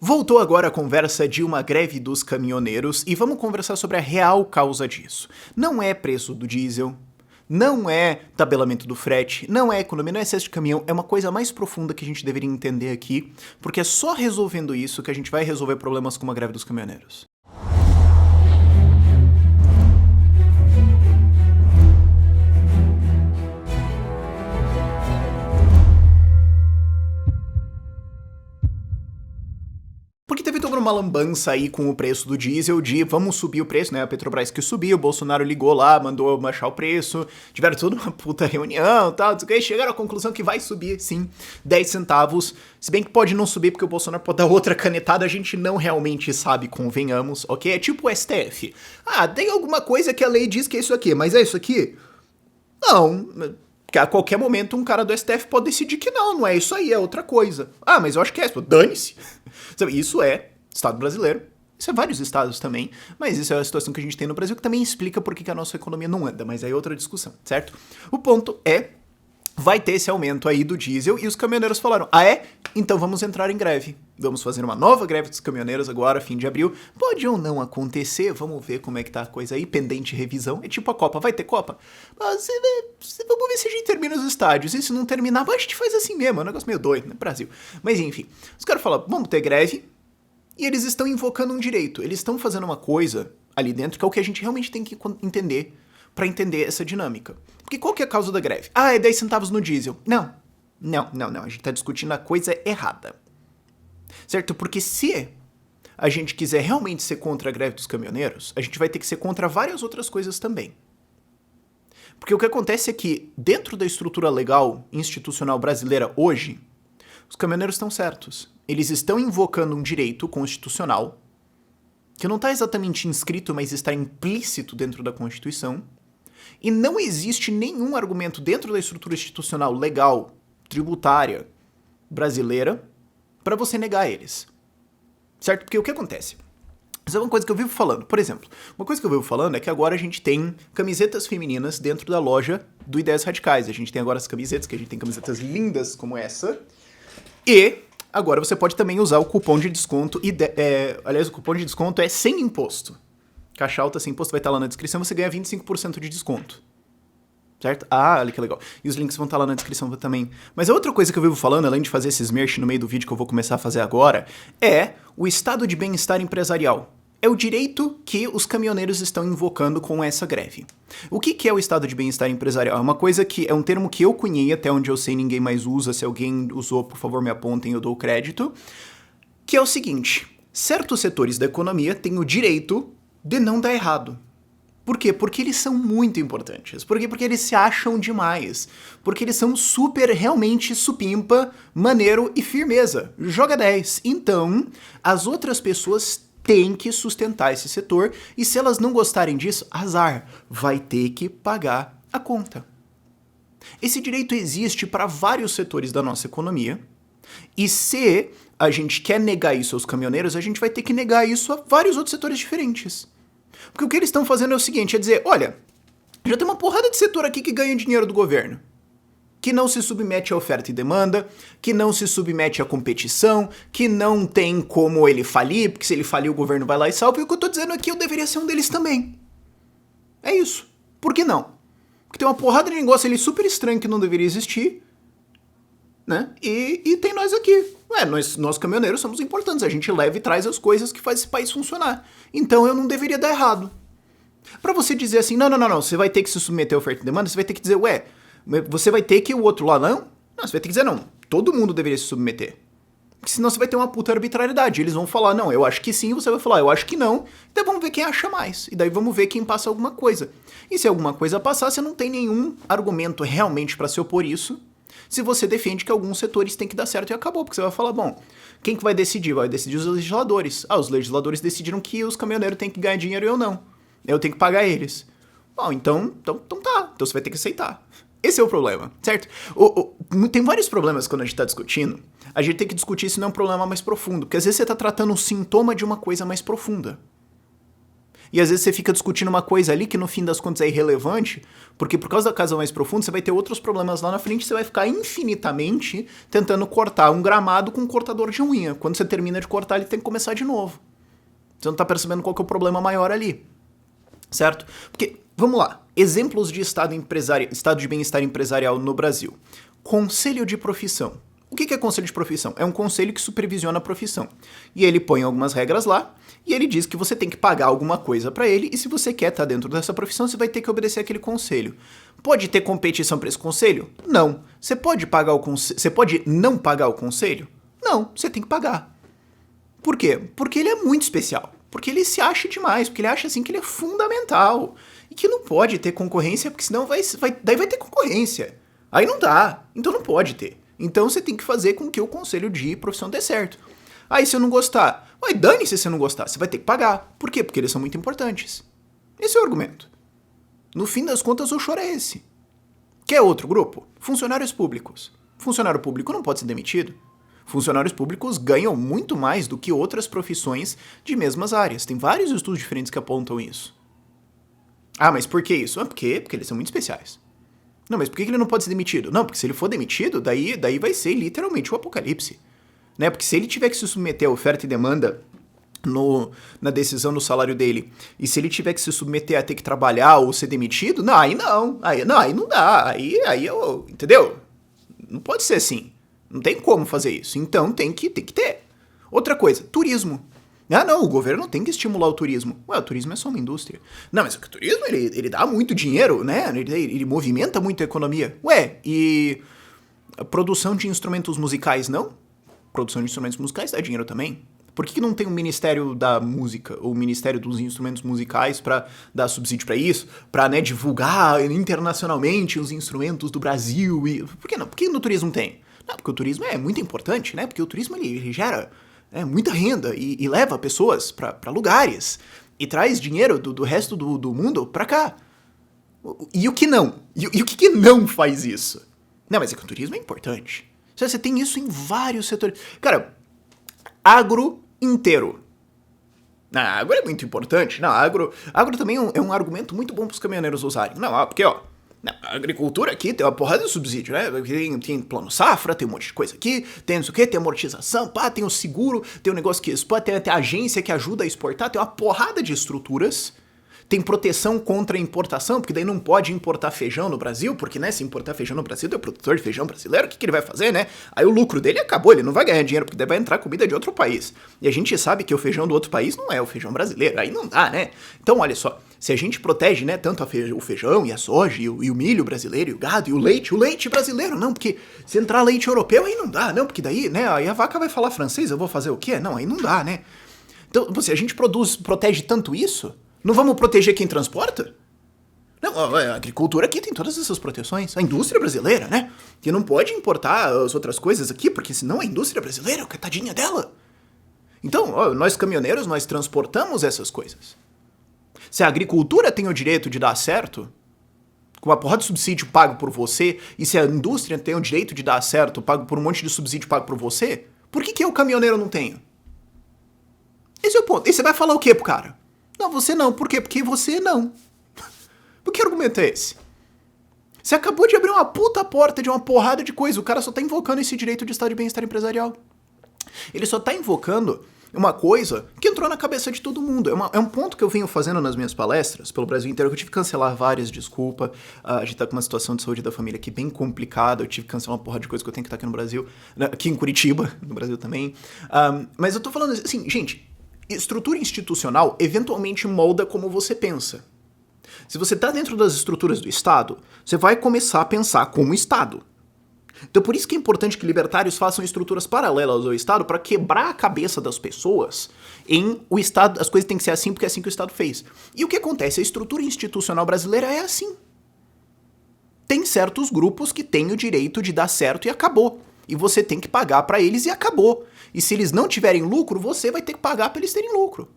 Voltou agora a conversa de uma greve dos caminhoneiros e vamos conversar sobre a real causa disso. Não é preço do diesel, não é tabelamento do frete, não é economia, não é excesso de caminhão, é uma coisa mais profunda que a gente deveria entender aqui, porque é só resolvendo isso que a gente vai resolver problemas como a greve dos caminhoneiros. Porque teve toda uma lambança aí com o preço do diesel de vamos subir o preço, né? A Petrobras que subiu, o Bolsonaro ligou lá, mandou baixar o preço, tiveram toda uma puta reunião e tal, e chegaram à conclusão que vai subir, sim, 10 centavos, se bem que pode não subir porque o Bolsonaro pode dar outra canetada, a gente não realmente sabe, convenhamos, ok? É tipo o STF. Ah, tem alguma coisa que a lei diz que é isso aqui, mas é isso aqui? Não, que a qualquer momento um cara do STF pode decidir que não é isso aí, é outra coisa. Ah, mas eu acho que é isso. Dane-se. Isso é Estado brasileiro. Isso é vários estados também. Mas isso é a situação que a gente tem no Brasil, que também explica por que a nossa economia não anda. Mas aí é outra discussão, certo? O ponto é, vai ter esse aumento aí do diesel e os caminhoneiros falaram, ah é? Então vamos entrar em greve. Vamos fazer uma nova greve dos caminhoneiros agora, fim de abril. Pode ou não acontecer, vamos ver como é que tá a coisa aí, pendente revisão. É tipo a Copa, vai ter Copa? Mas, vamos ver se a gente termina os estádios. E se não terminar, a gente faz assim mesmo, é um negócio meio doido, né, Brasil. Mas enfim, os caras falam, vamos ter greve, e eles estão invocando um direito. Eles estão fazendo uma coisa ali dentro que é o que a gente realmente tem que entender pra entender essa dinâmica. Porque qual que é a causa da greve? Ah, é 10 centavos no diesel. Não, a gente tá discutindo a coisa errada. Certo? Porque se a gente quiser realmente ser contra a greve dos caminhoneiros, a gente vai ter que ser contra várias outras coisas também. Porque o que acontece é que, dentro da estrutura legal institucional brasileira hoje, os caminhoneiros estão certos. Eles estão invocando um direito constitucional, que não está exatamente inscrito, mas está implícito dentro da Constituição, e não existe nenhum argumento dentro da estrutura institucional legal, tributária, brasileira, para você negar eles. Certo? Porque o que acontece? Isso é uma coisa que eu vivo falando. Por exemplo, uma coisa que eu vivo falando é que agora a gente tem camisetas femininas dentro da loja do Ideias Radicais. A gente tem agora as camisetas, que a gente tem camisetas lindas como essa. E agora você pode também usar o cupom de desconto. Aliás, o cupom de desconto é sem imposto. Caixa alta sem imposto vai estar lá na descrição, você ganha 25% de desconto. Certo? Ah, olha que legal. E os links vão estar lá na descrição também. Mas a outra coisa que eu vivo falando, além de fazer esses merch no meio do vídeo que eu vou começar a fazer agora, é o estado de bem-estar empresarial. É o direito que os caminhoneiros estão invocando com essa greve. O que é o estado de bem-estar empresarial? É uma coisa que é um termo que eu cunhei, até onde eu sei ninguém mais usa. Se alguém usou, por favor, me apontem, eu dou crédito. Que é o seguinte, certos setores da economia têm o direito de não dar errado. Por quê? Porque eles são muito importantes. Por quê? Porque eles se acham demais. Porque eles são super, realmente, supimpa, maneiro e firmeza. Joga 10. Então, as outras pessoas têm que sustentar esse setor. E se elas não gostarem disso, azar. Vai ter que pagar a conta. Esse direito existe para vários setores da nossa economia. E se a gente quer negar isso aos caminhoneiros, a gente vai ter que negar isso a vários outros setores diferentes. Porque o que eles estão fazendo é o seguinte, é dizer, olha, já tem uma porrada de setor aqui que ganha dinheiro do governo, que não se submete à oferta e demanda, que não se submete à competição, que não tem como ele falir, porque se ele falir o governo vai lá e salva, e o que eu tô dizendo aqui eu deveria ser um deles também. É isso. Por que não? Porque tem uma porrada de negócio ali super estranho que não deveria existir, né? E tem nós aqui. Nós caminhoneiros somos importantes, a gente leva e traz as coisas que faz esse país funcionar. Então eu não deveria dar errado. Pra você dizer assim, não, você vai ter que se submeter à oferta e demanda, você vai ter que dizer, você vai ter que o outro lá não? Não, você vai ter que dizer não, todo mundo deveria se submeter. Porque senão você vai ter uma puta arbitrariedade, eles vão falar, não, eu acho que sim, você vai falar, eu acho que não, então vamos ver quem acha mais, e daí vamos ver quem passa alguma coisa. E se alguma coisa passar, você não tem nenhum argumento realmente pra se opor isso, se você defende que alguns setores têm que dar certo e acabou, porque você vai falar, bom, quem que vai decidir? Vai decidir os legisladores. Ah, os legisladores decidiram que os caminhoneiros têm que ganhar dinheiro e eu não. Eu tenho que pagar eles. Bom, então tá. Então você vai ter que aceitar. Esse é o problema, certo? Tem vários problemas quando a gente tá discutindo. A gente tem que discutir se não é um problema mais profundo, porque às vezes você tá tratando um sintoma de uma coisa mais profunda. E às vezes você fica discutindo uma coisa ali que no fim das contas é irrelevante, porque por causa da causa mais profunda você vai ter outros problemas lá na frente, você vai ficar infinitamente tentando cortar um gramado com um cortador de unha. Quando você termina de cortar, ele tem que começar de novo. Você não tá percebendo qual que é o problema maior ali. Certo? Porque, vamos lá, exemplos de estado de bem-estar empresarial no Brasil. Conselho de profissão. O que é conselho de profissão? É um conselho que supervisiona a profissão. E ele põe algumas regras lá, e ele diz que você tem que pagar alguma coisa pra ele, e se você quer estar dentro dessa profissão, você vai ter que obedecer aquele conselho. Pode ter competição pra esse conselho? Não. Você pode não pagar o conselho? Não, você tem que pagar. Por quê? Porque ele é muito especial. Porque ele se acha demais, porque ele acha assim que ele é fundamental. E que não pode ter concorrência, porque senão daí vai ter concorrência. Aí não dá, então não pode ter. Então você tem que fazer com que o conselho de profissão dê certo. Aí se eu não gostar, dane-se se você não gostar, você vai ter que pagar. Por quê? Porque eles são muito importantes. Esse é o argumento. No fim das contas, o choro é esse. Quer outro grupo? Funcionários públicos. Funcionário público não pode ser demitido. Funcionários públicos ganham muito mais do que outras profissões de mesmas áreas. Tem vários estudos diferentes que apontam isso. Ah, mas por que isso? Porque eles são muito especiais. Não, mas por que ele não pode ser demitido? Não, porque se ele for demitido, daí vai ser literalmente o apocalipse. Né? Porque se ele tiver que se submeter a oferta e demanda na decisão do salário dele, e se ele tiver que se submeter a ter que trabalhar ou ser demitido, aí não dá. Aí entendeu? Não pode ser assim. Não tem como fazer isso. Então tem que ter. Outra coisa, turismo. Ah, não, o governo tem que estimular o turismo. Ué, o turismo é só uma indústria. Não, mas o turismo, ele dá muito dinheiro, né? Ele movimenta muito a economia. Ué, e a produção de instrumentos musicais, não? Produção de instrumentos musicais dá dinheiro também. Por que não tem um Ministério da Música, ou o Ministério dos Instrumentos Musicais pra dar subsídio pra isso? Pra, né, divulgar internacionalmente os instrumentos do Brasil? Por que não? Por que no turismo tem? Não, porque o turismo é muito importante, né? Porque o turismo ele gera muita renda e leva pessoas para lugares e traz dinheiro do resto do mundo para cá. E o que não? E o que não faz isso? Não, mas é que o turismo é importante. Você tem isso em vários setores. Cara, agro inteiro. Agro é muito importante. Não, agro também é um argumento muito bom para os caminhoneiros usarem. Não, porque, ó, a agricultura aqui tem uma porrada de subsídio, né? Tem plano safra, tem um monte de coisa aqui, tem não sei o quê, tem amortização, tem o seguro, tem um negócio que exporta, tem até a agência que ajuda a exportar, tem uma porrada de estruturas, tem proteção contra a importação, porque daí não pode importar feijão no Brasil, porque, né, se importar feijão no Brasil, tem o produtor de feijão brasileiro, o que ele vai fazer, né? Aí o lucro dele acabou, ele não vai ganhar dinheiro, porque daí vai entrar comida de outro país. E a gente sabe que o feijão do outro país não é o feijão brasileiro, aí não dá, né? Então, olha só, se a gente protege, né, tanto o feijão e a soja e o milho brasileiro e o gado e o leite brasileiro, não, porque se entrar leite europeu aí não dá, não, porque daí, né, aí a vaca vai falar francês, eu vou fazer o quê? Não, aí não dá, né? Então, se a gente protege tanto isso, não vamos proteger quem transporta? Não, a agricultura aqui tem todas essas proteções. A indústria brasileira, né? Que não pode importar as outras coisas aqui, porque senão a indústria brasileira, tadinha dela. Então, nós caminhoneiros, nós transportamos essas coisas. Se a agricultura tem o direito de dar certo, com uma porrada de subsídio pago por você, e se a indústria tem o direito de dar certo, pago por um monte de subsídio pago por você, por que eu, caminhoneiro, não tenho? Esse é o ponto. E você vai falar o quê pro cara? Não, você não. Por quê? Porque você não. Por que argumento é esse? Você acabou de abrir uma puta porta de uma porrada de coisa. O cara só tá invocando esse direito de estado de bem-estar empresarial. Ele só tá invocando uma coisa que entrou na cabeça de todo mundo. É um ponto que eu venho fazendo nas minhas palestras pelo Brasil inteiro, que eu tive que cancelar várias, desculpa. A gente tá com uma situação de saúde da família aqui bem complicada. Eu tive que cancelar uma porra de coisa que eu tenho que estar aqui no Brasil. Aqui em Curitiba, no Brasil também. Mas eu tô falando assim, gente, estrutura institucional eventualmente molda como você pensa. Se você está dentro das estruturas do Estado, você vai começar a pensar como Estado. Então por isso que é importante que libertários façam estruturas paralelas ao Estado para quebrar a cabeça das pessoas em o Estado, as coisas têm que ser assim porque é assim que o Estado fez. E o que acontece? A estrutura institucional brasileira é assim. Tem certos grupos que têm o direito de dar certo e acabou. E você tem que pagar para eles e acabou. E se eles não tiverem lucro, você vai ter que pagar para eles terem lucro.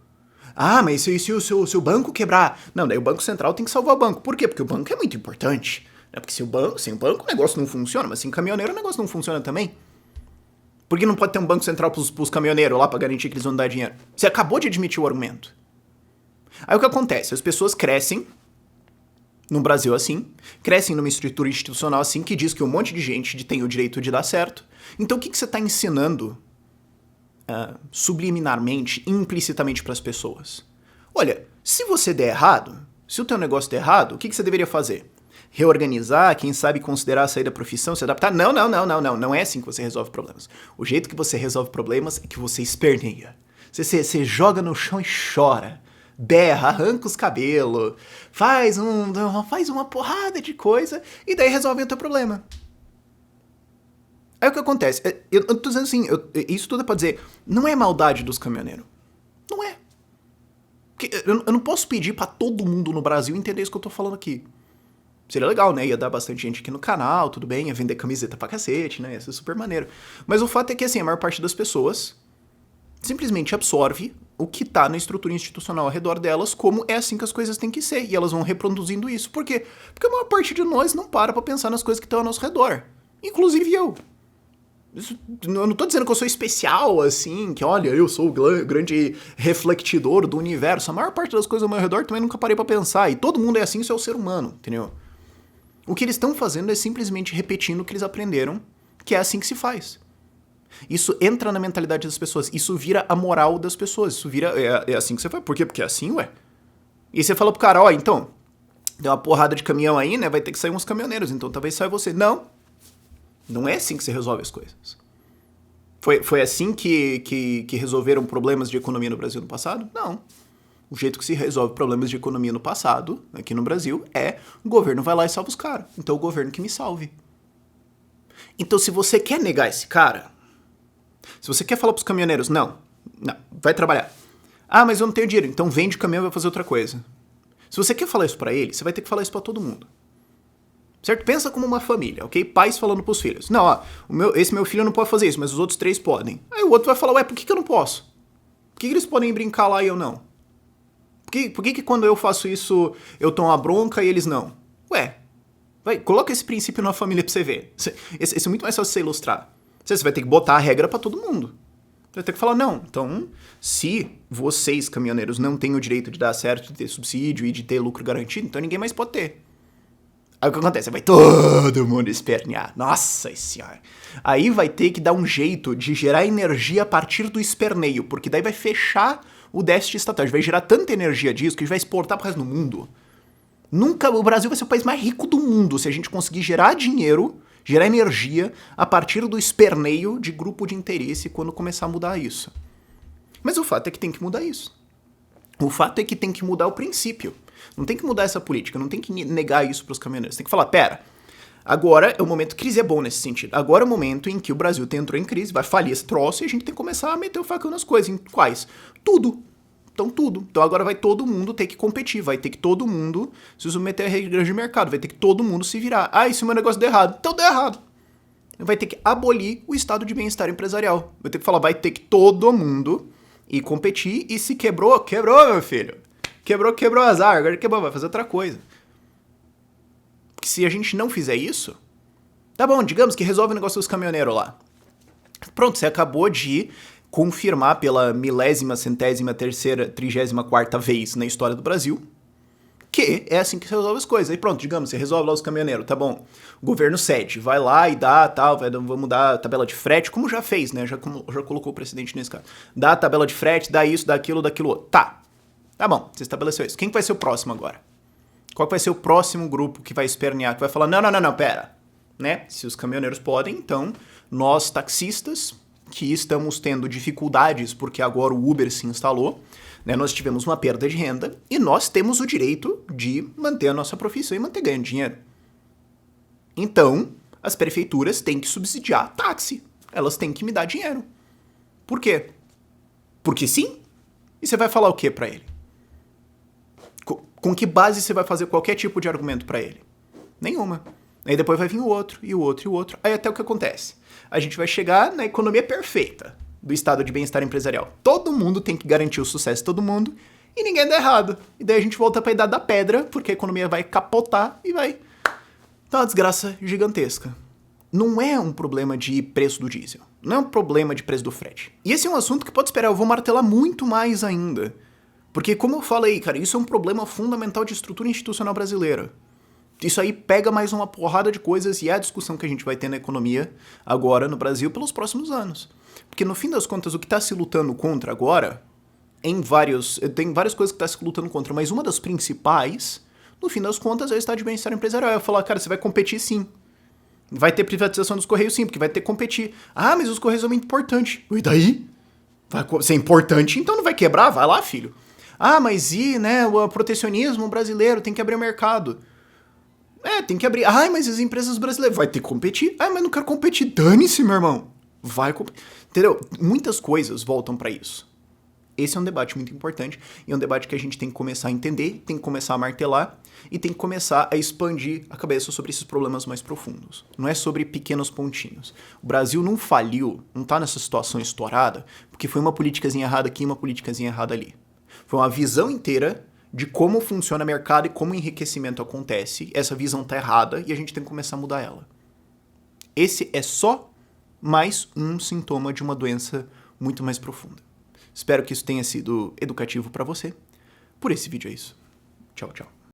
Ah, mas se o seu banco quebrar? Não, daí o Banco Central tem que salvar o banco. Por quê? Porque o banco é muito importante. Porque sem o banco o negócio não funciona, mas sem caminhoneiro o negócio não funciona também. Por que não pode ter um banco central pros caminhoneiros lá pra garantir que eles vão dar dinheiro? Você acabou de admitir o argumento. Aí o que acontece? As pessoas crescem num Brasil assim, crescem numa estrutura institucional assim, que diz que um monte de gente tem o direito de dar certo. Então o que você está ensinando subliminarmente, implicitamente para as pessoas? Olha, se você der errado, se o teu negócio der errado, o que você deveria fazer? Reorganizar, quem sabe considerar sair da profissão, se adaptar? Não. Não é assim que você resolve problemas. O jeito que você resolve problemas é que você esperneia. Você joga no chão e chora. Berra, arranca os cabelos, faz uma porrada de coisa e daí resolve o teu problema. Aí o que acontece? Eu tô dizendo assim, isso tudo é pra dizer, não é maldade dos caminhoneiros. Não é. Porque eu não posso pedir pra todo mundo no Brasil entender isso que eu tô falando aqui. Seria legal, né? Ia dar bastante gente aqui no canal, tudo bem, ia vender camiseta pra cacete, né? Ia ser super maneiro. Mas o fato é que, assim, a maior parte das pessoas simplesmente absorve o que tá na estrutura institucional ao redor delas, como é assim que as coisas têm que ser. E elas vão reproduzindo isso. Por quê? Porque a maior parte de nós não para pra pensar nas coisas que estão ao nosso redor. Inclusive eu. Eu não tô dizendo que eu sou especial, assim, que olha, eu sou o grande reflectidor do universo. A maior parte das coisas ao meu redor também nunca parei pra pensar. E todo mundo é assim, isso é o ser humano, entendeu? O que eles estão fazendo é simplesmente repetindo o que eles aprenderam, que é assim que se faz. Isso entra na mentalidade das pessoas. Isso vira a moral das pessoas. Isso vira... É assim que você faz. Por quê? Porque é assim, ué. E você fala pro cara, ó, então, tem uma porrada de caminhão aí, né? Vai ter que sair uns caminhoneiros, então talvez saia você. Não. Não é assim que se resolve as coisas. Foi assim que resolveram problemas de economia no Brasil no passado? Não. O jeito que se resolve problemas de economia no passado, aqui no Brasil, é o governo vai lá e salva os caras. Então o governo que me salve. Então se você quer negar esse cara, se você quer falar pros caminhoneiros, não, vai trabalhar. Ah, mas eu não tenho dinheiro, então vende o caminhão e vai fazer outra coisa. Se você quer falar isso pra ele, você vai ter que falar isso pra todo mundo. Certo? Pensa como uma família, ok? Pais falando pros filhos. Não, ó, esse meu filho não pode fazer isso, mas os outros 3 podem. Aí o outro vai falar, ué, por que eu não posso? Por que eles podem brincar lá e eu não? Por que quando eu faço isso eu tomo a bronca e eles não? Ué, coloca esse princípio na família pra você ver. Esse é muito mais fácil de você ilustrar. Você vai ter que botar a regra pra todo mundo. Você vai ter que falar, não, então, se vocês, caminhoneiros, não têm o direito de dar certo, de ter subsídio e de ter lucro garantido, então ninguém mais pode ter. Aí o que acontece? Vai todo mundo espernear. Nossa senhora. Aí vai ter que dar um jeito de gerar energia a partir do esperneio, porque daí vai fechar o déficit estatal. Vai gerar tanta energia disso que a gente vai exportar pro resto do mundo. O Brasil vai ser o país mais rico do mundo se a gente conseguir gerar dinheiro, gerar energia a partir do esperneio de grupo de interesse quando começar a mudar isso. Mas o fato é que tem que mudar isso. O fato é que tem que mudar o princípio. Não tem que mudar essa política, não tem que negar isso pros caminhoneiros. Tem que falar, pera, agora é o momento, crise é bom nesse sentido, agora é o momento em que o Brasil entrou em crise, vai falir esse troço e a gente tem que começar a meter o facão nas coisas. Em quais? Tudo. Então tudo. Então agora vai todo mundo ter que competir, vai ter que todo mundo se submeter a regras de mercado, vai ter que todo mundo se virar. Ah, e se o meu negócio der errado? Então deu errado. Vai ter que abolir o estado de bem-estar empresarial. Vai ter que falar, vai ter que todo mundo ir competir e se quebrou, meu filho. Quebrou azar, agora quebrou, vai fazer outra coisa. Porque se a gente não fizer isso, tá bom, digamos que resolve o negócio dos caminhoneiros lá. Pronto, você acabou de confirmar pela 1000ª, 100ª, 3ª, 34ª vez na história do Brasil que é assim que se resolve as coisas. Aí pronto, digamos, você resolve lá os caminhoneiros, tá bom. O governo cede, vai lá e dá, tal, vamos dar a tabela de frete, como já fez, né, já colocou o precedente nesse caso. Dá a tabela de frete, dá isso, dá aquilo outro. Tá bom, você estabeleceu isso. Quem que vai ser o próximo agora? Qual vai ser o próximo grupo que vai espernear, que vai falar, não, pera, né? Se os caminhoneiros podem, então nós taxistas, que estamos tendo dificuldades porque agora o Uber se instalou, né? Nós tivemos uma perda de renda e nós temos o direito de manter a nossa profissão e manter ganhando dinheiro. Então, as prefeituras têm que subsidiar táxi. Elas têm que me dar dinheiro. Por quê? Porque sim. E você vai falar o quê pra ele? Com que base você vai fazer qualquer tipo de argumento pra ele? Nenhuma. Aí depois vai vir o outro, e o outro, e o outro. Aí até o que acontece? A gente vai chegar na economia perfeita do estado de bem-estar empresarial. Todo mundo tem que garantir o sucesso de todo mundo e ninguém dá errado. E daí a gente volta pra idade da pedra, porque a economia vai capotar e vai dar uma desgraça gigantesca. Não é um problema de preço do diesel. Não é um problema de preço do frete. E esse é um assunto que pode esperar, eu vou martelar muito mais ainda. Porque, como eu falei, cara, isso é um problema fundamental de estrutura institucional brasileira. Isso aí pega mais uma porrada de coisas e é a discussão que a gente vai ter na economia agora no Brasil pelos próximos anos. Porque no fim das contas, o que está se lutando contra agora, tem várias coisas que está se lutando contra, mas uma das principais, no fim das contas, é o estado de bem-estar empresarial. Eu falar, cara, você vai competir sim. Vai ter privatização dos Correios sim, porque vai ter que competir. Ah, mas os Correios são muito importantes. E daí? Vai ser importante, então não vai quebrar? Vai lá, filho. Ah, mas né, o protecionismo brasileiro tem que abrir o mercado. Tem que abrir. Ai, mas as empresas brasileiras vai ter que competir. Ah, mas não quero competir. Dane-se, meu irmão. Vai competir. Entendeu? Muitas coisas voltam pra isso. Esse é um debate muito importante e é um debate que a gente tem que começar a entender, tem que começar a martelar e tem que começar a expandir a cabeça sobre esses problemas mais profundos. Não é sobre pequenos pontinhos. O Brasil não faliu, não tá nessa situação estourada, porque foi uma politicazinha errada aqui e uma politicazinha errada ali. Foi uma visão inteira de como funciona o mercado e como o enriquecimento acontece. Essa visão tá errada e a gente tem que começar a mudar ela. Esse é só mais um sintoma de uma doença muito mais profunda. Espero que isso tenha sido educativo para você. Por esse vídeo é isso. Tchau, tchau.